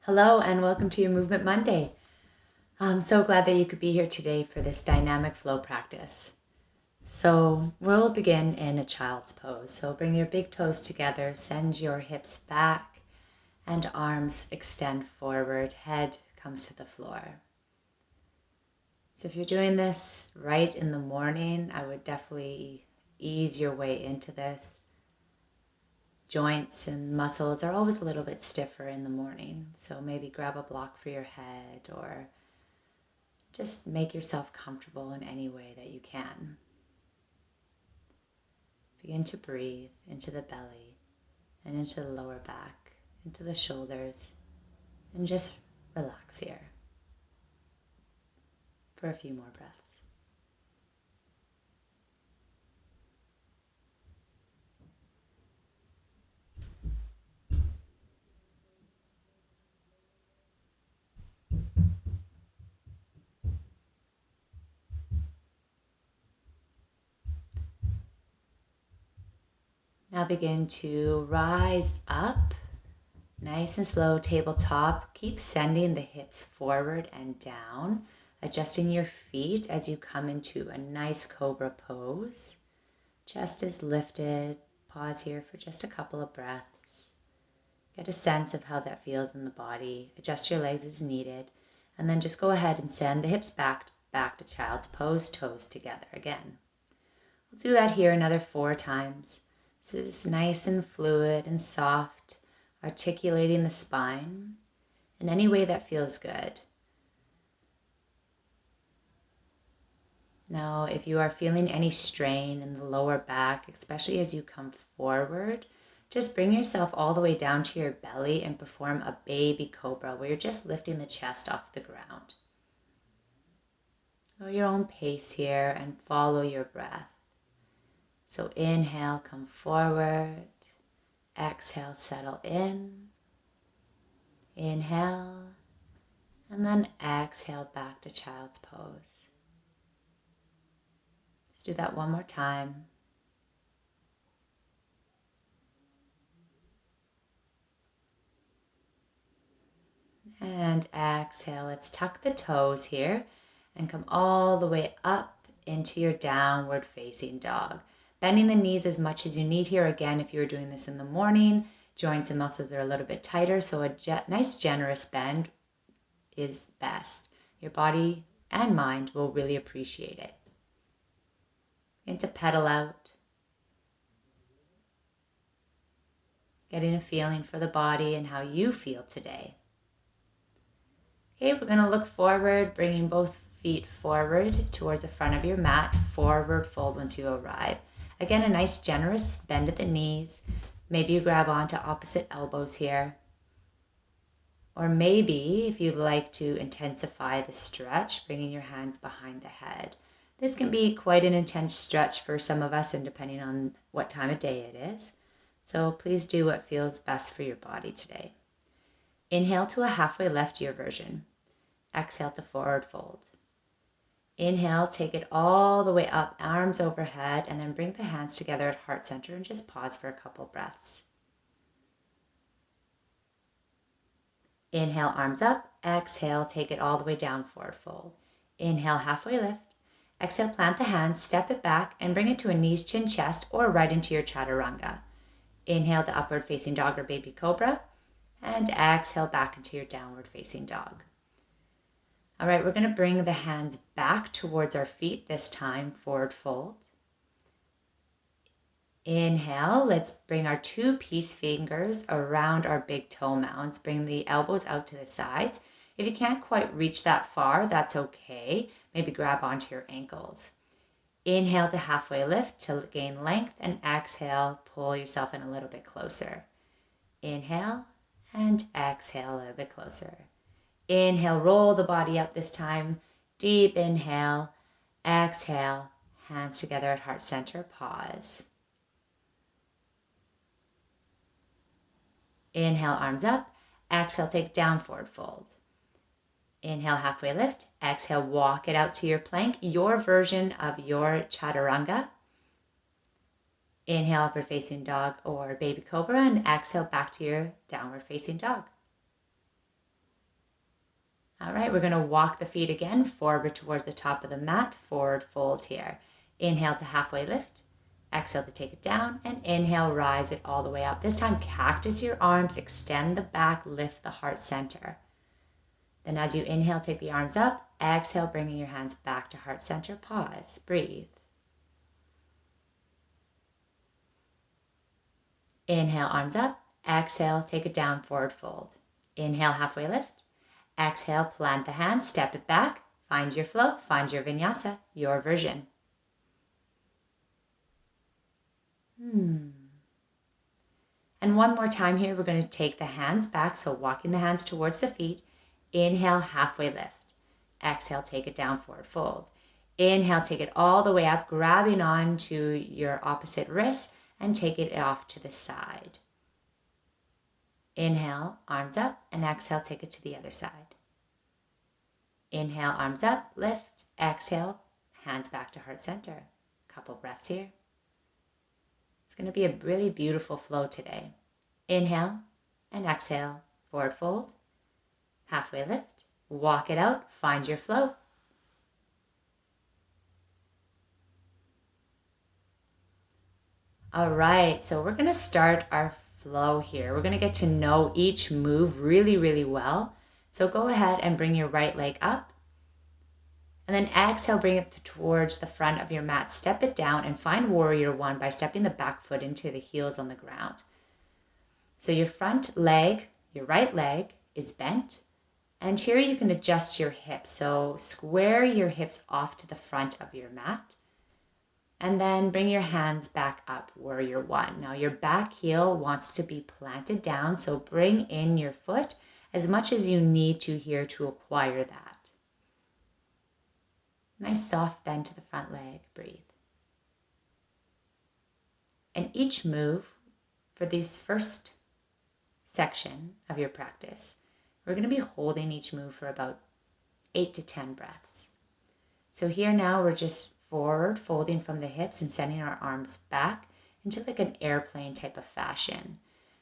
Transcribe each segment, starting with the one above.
Hello and welcome to your Movement Monday. I'm so glad that you could be here today for this dynamic flow practice. So we'll begin in a child's pose. So bring your big toes together, send your hips back and arms extend forward, head comes to the floor. So if you're doing this right in the morning, I would definitely ease your way into this. Joints and muscles are always a little bit stiffer in the morning, so maybe grab a block for your head or just make yourself comfortable in any way that you can. Begin to breathe into the belly and into the lower back, into the shoulders, and just relax here for a few more breaths. Now begin to rise up, nice and slow, tabletop. Keep sending the hips forward and down, adjusting your feet as you come into a nice Cobra Pose. Chest is lifted. Pause here for just a couple of breaths. Get a sense of how that feels in the body. Adjust your legs as needed. And then just go ahead and send the hips back to child's pose, toes together again. We'll do that here another 4 times. This is nice and fluid and soft, articulating the spine in any way that feels good. Now, if you are feeling any strain in the lower back, especially as you come forward, just bring yourself all the way down to your belly and perform a baby cobra where you're just lifting the chest off the ground. Go your own pace here and follow your breath. So inhale, come forward. Exhale, settle in. Inhale, and then exhale back to child's pose. Let's do that one more time. And exhale, let's tuck the toes here and come all the way up into your downward facing dog. Bending the knees as much as you need here. Again, if you were doing this in the morning, joints and muscles are a little bit tighter, so a nice generous bend is best. Your body and mind will really appreciate it. Begin to pedal out. Getting a feeling for the body and how you feel today. Okay, we're going to look forward, bringing both feet forward towards the front of your mat, forward fold once you arrive. Again, a nice generous bend at the knees. Maybe you grab onto opposite elbows here. Or maybe if you'd like to intensify the stretch, bringing your hands behind the head. This can be quite an intense stretch for some of us, and depending on what time of day it is. So please do what feels best for your body today. Inhale to a halfway lift, your version. Exhale to forward fold. Inhale, take it all the way up, arms overhead, and then bring the hands together at heart center and just pause for a couple breaths. Inhale, arms up. Exhale, take it all the way down, forward fold. Inhale, halfway lift. Exhale, plant the hands, step it back, and bring it to a knees, chin, chest, or right into your chaturanga. Inhale to upward facing dog or baby cobra, and exhale back into your downward facing dog. All right, we're going to bring the hands back towards our feet this time, forward fold. Inhale, let's bring our 2 peace fingers around our big toe mounds. Bring the elbows out to the sides. If you can't quite reach that far, that's okay. Maybe grab onto your ankles. Inhale to halfway lift to gain length, and exhale, pull yourself in a little bit closer. Inhale and exhale a little bit closer. Inhale, roll the body up this time. Deep inhale, exhale, hands together at heart center, pause. Inhale, arms up. Exhale, take down forward fold. Inhale, halfway lift. Exhale, walk it out to your plank, your version of your chaturanga. Inhale, upward facing dog or baby cobra, and exhale back to your downward facing dog. All right, we're going to walk the feet again forward towards the top of the mat, forward fold here. Inhale to halfway lift, exhale to take it down, and inhale, rise it all the way up. This time, cactus your arms, extend the back, lift the heart center. Then as you inhale, take the arms up, exhale, bringing your hands back to heart center, pause, breathe. Inhale, arms up, exhale, take it down, forward fold. Inhale, halfway lift. Exhale, plant the hands, step it back, find your flow, find your vinyasa, your version. And one more time here, we're going to take the hands back, so walking the hands towards the feet. Inhale, halfway lift. Exhale, take it down, forward fold. Inhale, take it all the way up, grabbing on to your opposite wrist and take it off to the side. Inhale, arms up, and exhale, take it to the other side. Inhale, arms up, lift, exhale, hands back to heart center. Couple breaths here. It's going to be a really beautiful flow today. Inhale and exhale, forward fold, halfway lift, walk it out, find your flow. All right, so we're going to start our flow here. We're going to get to know each move really, really well. So go ahead and bring your right leg up. And then exhale, bring it towards the front of your mat. Step it down and find warrior one by stepping the back foot into the heels on the ground. So your front leg, your right leg is bent. And here you can adjust your hips. So square your hips off to the front of your mat. And then bring your hands back up, warrior one. Now your back heel wants to be planted down. So bring in your foot as much as you need to here to acquire that. Nice soft bend to the front leg, breathe. And each move for this first section of your practice, we're going to be holding each move for about 8 to 10 breaths. So here now we're just forward folding from the hips and sending our arms back into like an airplane type of fashion.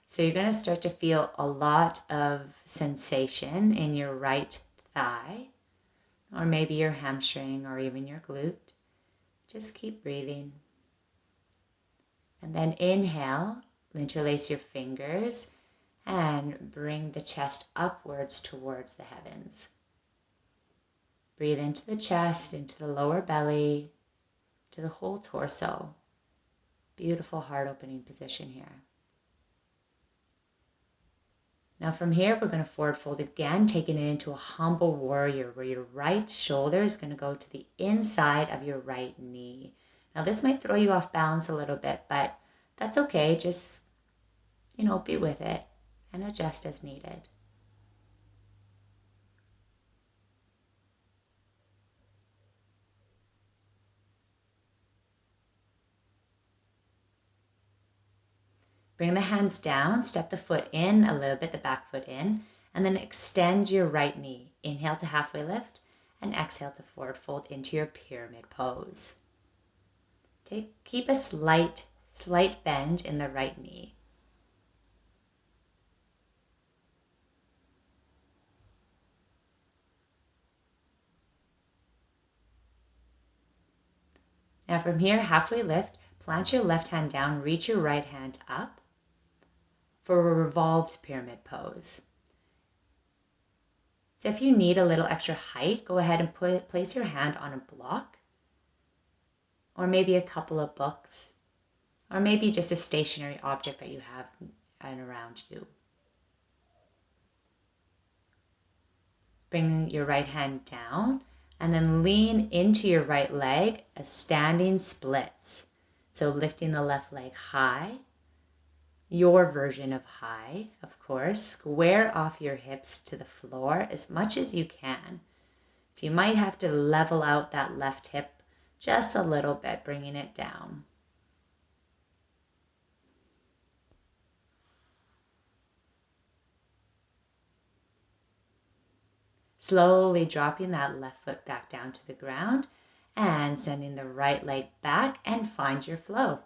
So you're going to start to feel a lot of sensation in your right thigh, or maybe your hamstring or even your glute. Just keep breathing. And then inhale, interlace your fingers and bring the chest upwards towards the heavens. Breathe into the chest, into the lower belly, to the whole torso. Beautiful heart opening position here. Now from here, we're going to forward fold again, taking it into a humble warrior where your right shoulder is going to go to the inside of your right knee. Now this might throw you off balance a little bit, but that's okay. Just, be with it and adjust as needed. Bring the hands down, step the foot in a little bit, the back foot in, and then extend your right knee. Inhale to halfway lift and exhale to forward fold into your pyramid pose. Keep a slight bend in the right knee. Now from here, halfway lift, plant your left hand down, reach your right hand up for a revolved pyramid pose. So if you need a little extra height, go ahead and place your hand on a block, or maybe a couple of books, or maybe just a stationary object that you have around you. Bring your right hand down and then lean into your right leg as standing splits. So lifting the left leg high, your version of high, of course. Square off your hips to the floor as much as you can. So you might have to level out that left hip just a little bit, bringing it down. Slowly dropping that left foot back down to the ground and sending the right leg back and find your flow.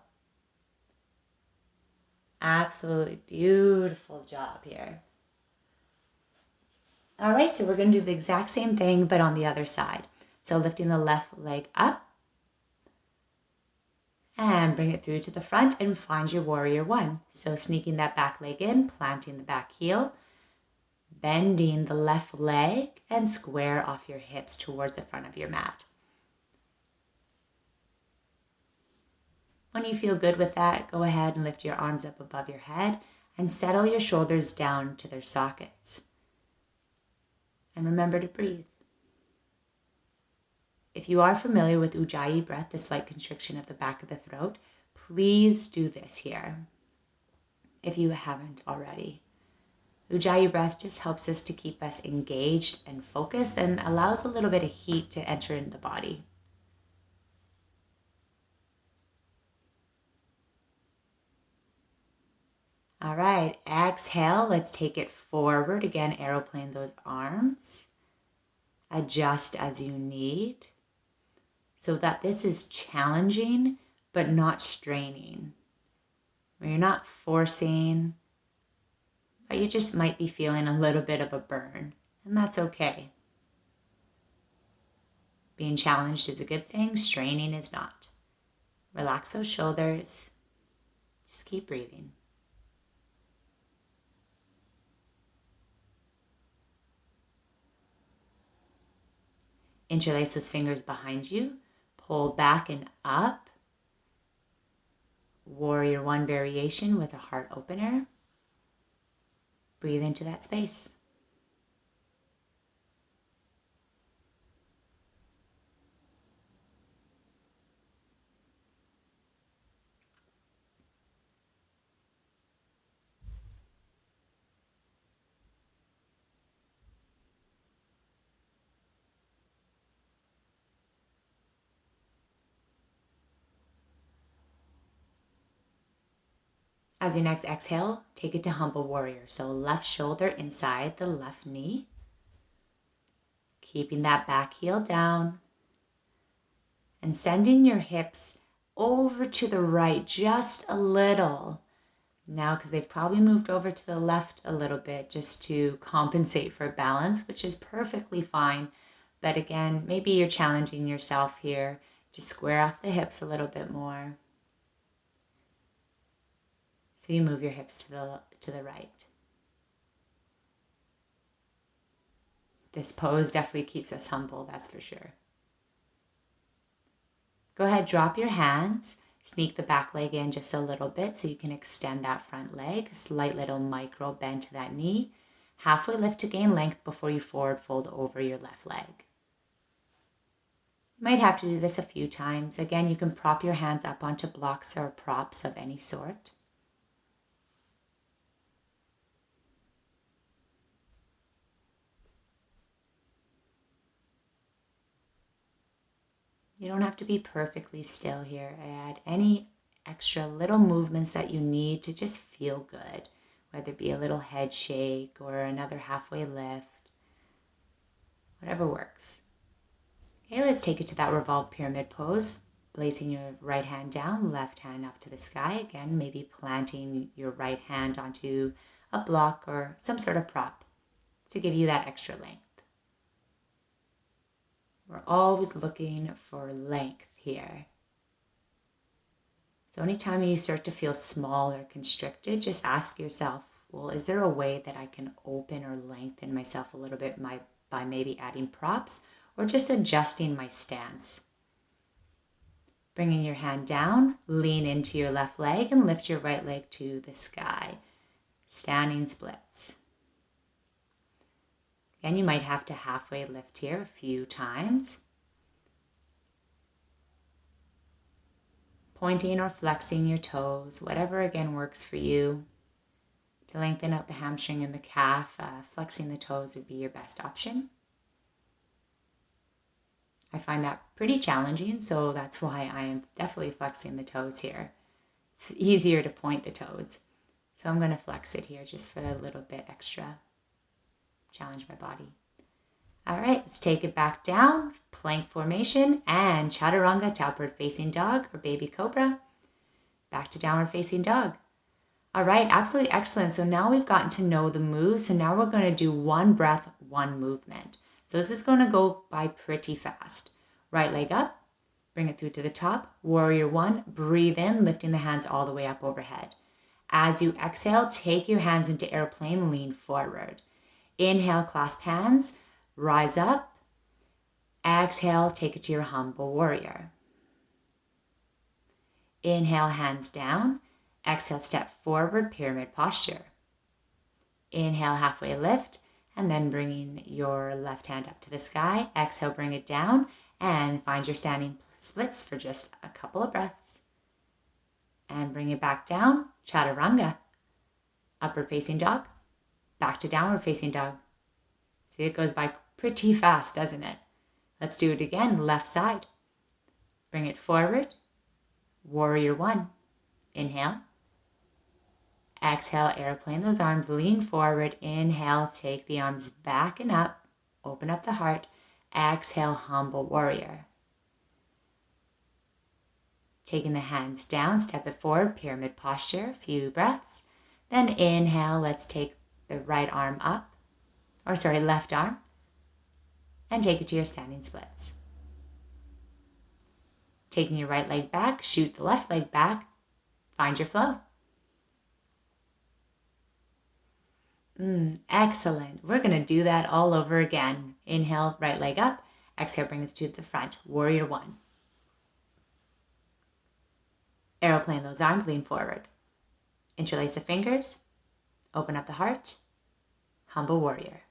Absolutely beautiful job here. All right, so we're going to do the exact same thing, but on the other side. So lifting the left leg up and bring it through to the front and find your warrior one. So sneaking that back leg in, planting the back heel, bending the left leg and square off your hips towards the front of your mat. When you feel good with that, go ahead and lift your arms up above your head and settle your shoulders down to their sockets. And remember to breathe. If you are familiar with Ujjayi breath, the slight constriction of the back of the throat, please do this here if you haven't already. Ujjayi breath just helps us to keep us engaged and focused and allows a little bit of heat to enter in the body. All right, exhale. Let's take it forward. Again, aeroplane those arms. Adjust as you need so that this is challenging but not straining. Where you're not forcing, but you just might be feeling a little bit of a burn, and that's okay. Being challenged is a good thing, straining is not. Relax those shoulders. Just keep breathing. Interlace those fingers behind you. Pull back and up. Warrior one variation with a heart opener. Breathe into that space. As you next exhale, take it to humble warrior. So left shoulder inside the left knee. Keeping that back heel down. And sending your hips over to the right just a little. Now, because they've probably moved over to the left a little bit just to compensate for balance, which is perfectly fine. But again, maybe you're challenging yourself here to square off the hips a little bit more. So you move your hips to the right. This pose definitely keeps us humble, that's for sure. Go ahead, drop your hands, sneak the back leg in just a little bit so you can extend that front leg, a slight little micro bend to that knee. Halfway lift to gain length before you forward fold over your left leg. You might have to do this a few times. Again, you can prop your hands up onto blocks or props of any sort. You don't have to be perfectly still here. Add any extra little movements that you need to just feel good, whether it be a little head shake or another halfway lift, whatever works. Okay, let's take it to that revolved pyramid pose. Placing your right hand down, left hand up to the sky. Again, maybe planting your right hand onto a block or some sort of prop to give you that extra length. We're always looking for length here. So anytime you start to feel small or constricted, just ask yourself, well, is there a way that I can open or lengthen myself a little bit by maybe adding props or just adjusting my stance? Bringing your hand down, lean into your left leg and lift your right leg to the sky. Standing splits. Again, you might have to halfway lift here a few times. Pointing or flexing your toes, whatever again works for you. To lengthen out the hamstring and the calf, flexing the toes would be your best option. I find that pretty challenging, so that's why I am definitely flexing the toes here. It's easier to point the toes. So I'm going to flex it here just for a little bit extra. Challenge my body. All right, let's take it back down, plank formation, and chaturanga, downward facing dog or baby cobra. Back to downward facing dog. All right, absolutely excellent. So now we've gotten to know the moves. So now we're going to do one breath, one movement. So this is going to go by pretty fast. Right leg up, bring it through to the top. Warrior one, breathe in, lifting the hands all the way up overhead. As you exhale, take your hands into airplane, lean forward. Inhale, clasp hands, rise up. Exhale, take it to your humble warrior. Inhale, hands down. Exhale, step forward, pyramid posture. Inhale, halfway lift, and then bringing your left hand up to the sky. Exhale, bring it down, and find your standing splits for just a couple of breaths. And bring it back down, chaturanga. Upward facing dog, back to downward facing dog. See, it goes by pretty fast, doesn't it? Let's do it again, left side. Bring it forward, warrior one. Inhale. Exhale, airplane those arms, lean forward. Inhale, take the arms back and up. Open up the heart. Exhale, humble warrior. Taking the hands down, step it forward, pyramid posture, a few breaths. Then inhale, let's take the right arm up, left arm, and take it to your standing splits. Taking your right leg back, shoot the left leg back, find your flow. Excellent. We're going to do that all over again. Inhale, right leg up. Exhale, bring it to the front. Warrior one. Aeroplane those arms, lean forward. Interlace the fingers. Open up the heart. Humble warrior.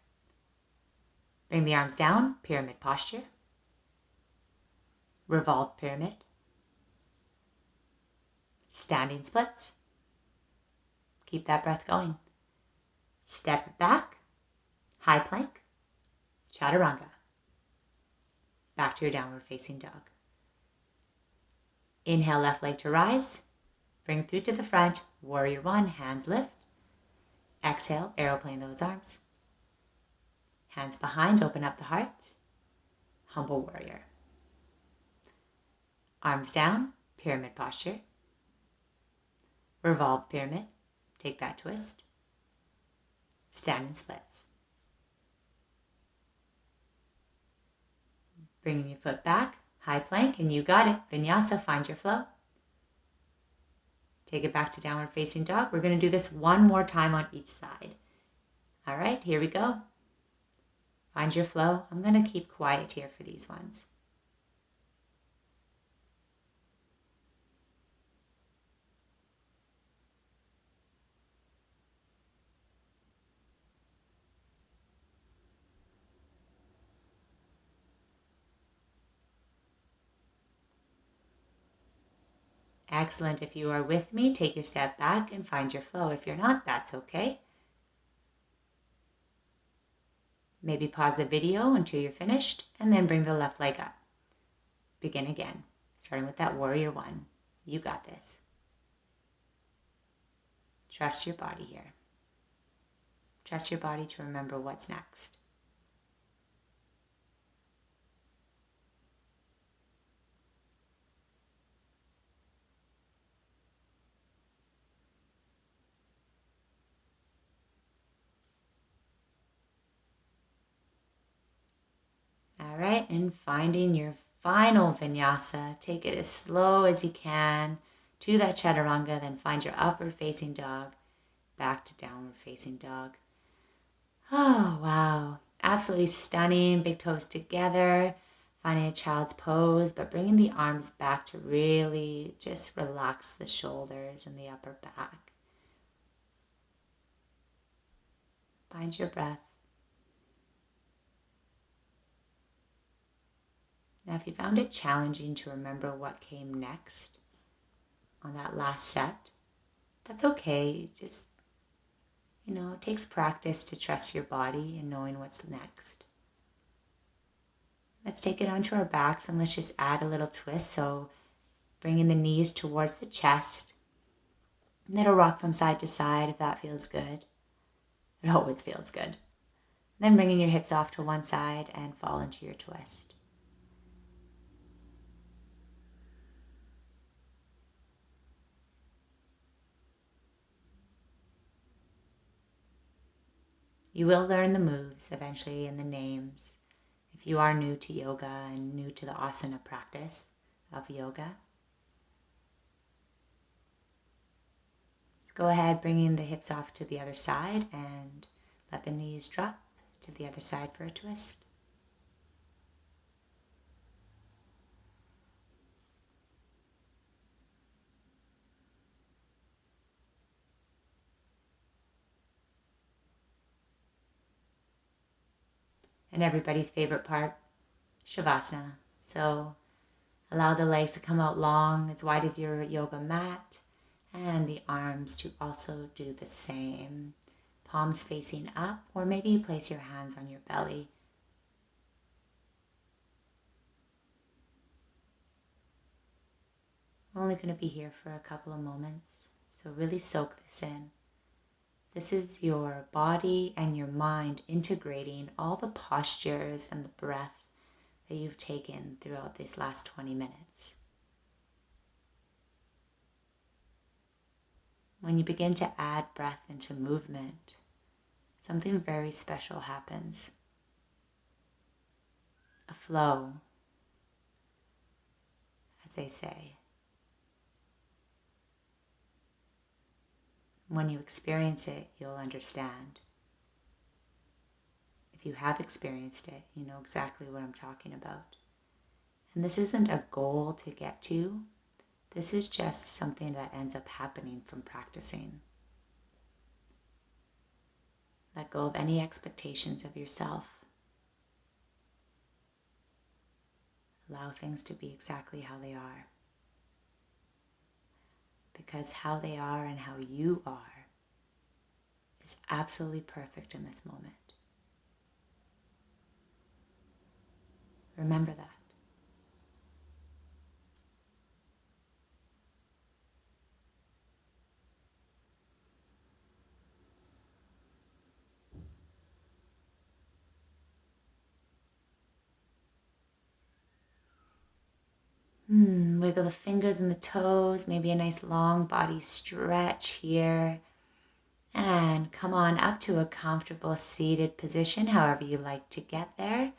Bring the arms down, pyramid posture. Revolved pyramid. Standing splits. Keep that breath going. Step back, high plank, chaturanga. Back to your downward facing dog. Inhale, left leg to rise. Bring it through to the front, warrior one, hands lift. Exhale, aeroplane those arms. Hands behind, open up the heart. Humble warrior. Arms down, pyramid posture. Revolved pyramid, take that twist. Standing splits. Bringing your foot back, high plank, and you got it. Vinyasa, find your flow. Take it back to downward facing dog. We're going to do this one more time on each side. All right, here we go. Find your flow. I'm going to keep quiet here for these ones. Excellent. If you are with me, take your step back and find your flow. If you're not, that's okay. Maybe pause the video until you're finished and then bring the left leg up. Begin again, starting with that warrior one. You got this. Trust your body here. Trust your body to remember what's next. All right, and finding your final vinyasa. Take it as slow as you can to that chaturanga, then find your upward facing dog, back to downward facing dog. Oh, wow. Absolutely stunning. Big toes together, finding a child's pose, but bringing the arms back to really just relax the shoulders and the upper back. Find your breath. Now, if you found it challenging to remember what came next on that last set, that's okay. Just, it takes practice to trust your body and knowing what's next. Let's take it onto our backs and let's just add a little twist. So bringing the knees towards the chest. And it'll rock from side to side if that feels good. It always feels good. Then bringing your hips off to one side and fall into your twist. You will learn the moves eventually and the names if you are new to yoga and new to the asana practice of yoga. Go ahead, bringing the hips off to the other side and let the knees drop to the other side for a twist. And everybody's favorite part, Savasana. So allow the legs to come out long, as wide as your yoga mat, and the arms to also do the same. Palms facing up, or maybe you place your hands on your belly. We're only going to be here for a couple of moments, so really soak this in. This is your body and your mind integrating all the postures and the breath that you've taken throughout these last 20 minutes. When you begin to add breath into movement, something very special happens. A flow, as they say. When you experience it, you'll understand. If you have experienced it, you know exactly what I'm talking about. And this isn't a goal to get to. This is just something that ends up happening from practicing. Let go of any expectations of yourself. Allow things to be exactly how they are. Because how they are and how you are is absolutely perfect in this moment. Remember that. Wiggle the fingers and the toes, maybe a nice long body stretch here. And come on up to a comfortable seated position, however you like to get there.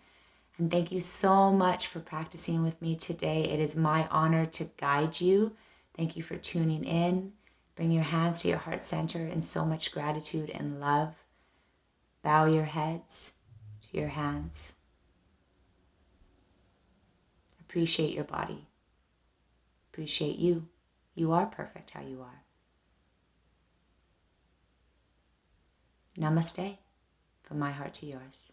And thank you so much for practicing with me today. It is my honor to guide you. Thank you for tuning in. Bring your hands to your heart center in so much gratitude and love. Bow your heads to your hands. Appreciate your body. Appreciate you. You are perfect how you are. Namaste, from my heart to yours.